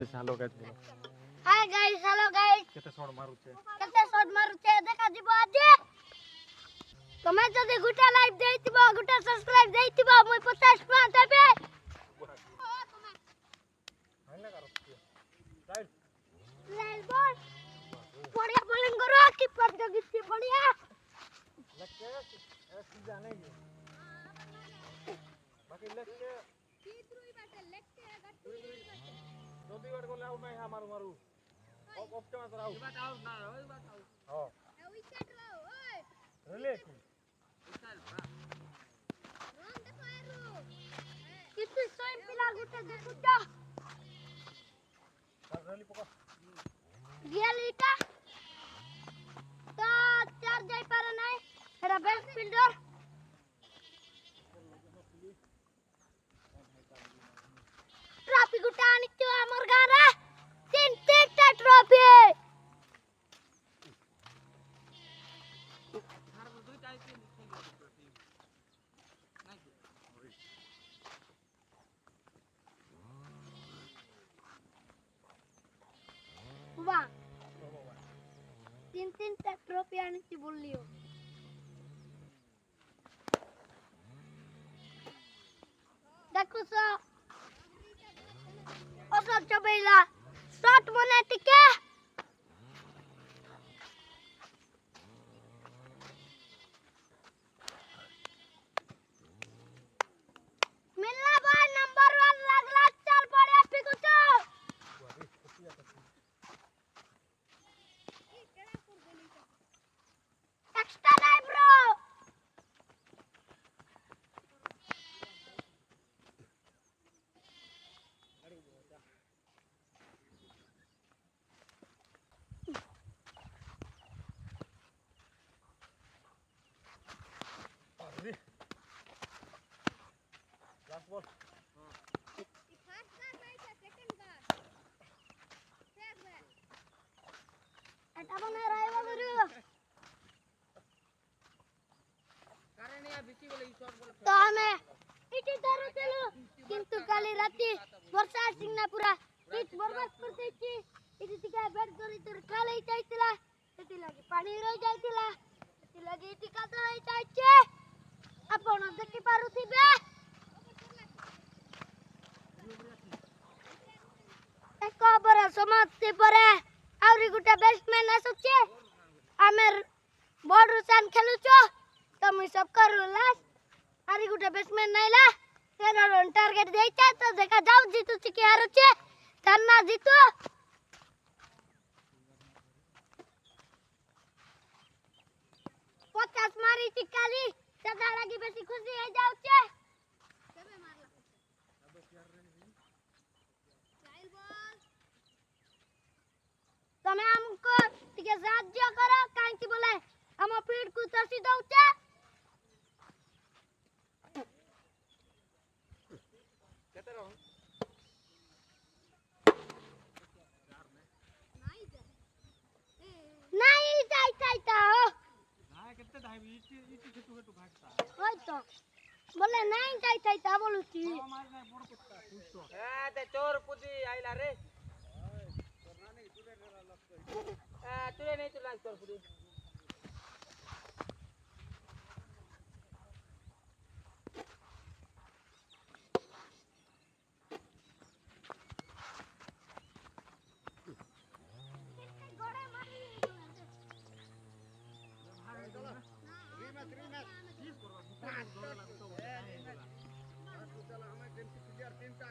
hello guys बोलो hi guys hello guys केते shot मारुचे देखा जीवो आज तमे जदी गुटा लाइव देइतिबो गुटा सब्सक्राइब देइतिबो মই 50 टका देबे हाइला करो स्टाइल लाइल बॉल बढ़िया बॉलिंग करो कीपर जगी से बढ़िया लगके ऐसे जाने की बाकी लगके तीसरी बाटे लगके गट्टू जल्दी बार को लाओ मैं यहां मारू ऑफ के मत राओ बात आओ ना ओई बात आओ हां ए विकेट लाओ ओए रिले की चल रन देखो एरू कितनी सोइन पिला गुटे देखुटा सब रिले पकड़ रियलिटा तो चार जाई पारे नाही एरा बेस्ट फील्डर ट्रॉफी गुटा आनिचो हमर गारे तीन टा ट्रॉफी वाह तीन टा ट्रॉफी आनिची बोलियो देखो सो ओसो चबेला शॉट मने टिके मिलना भाई नंबर 1 लगला चल पड़े फिकु तो एक्स्ट्रा नहीं ब्रो अरे लास्ट बॉल फर्स्ट कार नहीं था सेकंड कार फेंक दे एटा बने रायवा गुरु कारण या बीसी वाले शॉट बॉल तो हमें इटी धरो चलो किंतु काली राती वर्षा सिंह पूरा पिच बर्बाद कर देछि इटी टिका बैट करी तो खाली जाइतिला सेति लागि पानी रहि जाइतिला सेति लागि इटी कादा होई जाइछे आपण देखि पारुथिबे एक ओवर समाप्ति परे आउरी गुटा बैट्समैन आसुचे आमेर बॉल रुसान खेलुचो तो मुई सब करू लास्ट आरी गुटा बैट्समैन नाइला 13 रन टार्गेट देइता तो देखा जाऊ जीतु कि हारुचे धन्ना जीतु 50 मारी चिकाली सदा लगी बेसी खुशी हो जाउचे केबे मारला चाइल बॉल तमे हमको टिके साहाय्य करो कांची बोले हम फील्ड को तसी दउचे केते रहो नहीं जाइता हां केते धाई इटी छटू भागता होय तो बोले नहीं जाइता बोलुची मार नहीं बड़ कुत्ता पूछतो ए ते चोर पुदी आइला रे तुरे नहीं तुला चोर पुदी चला हमें 3 प्लेयर 3 टा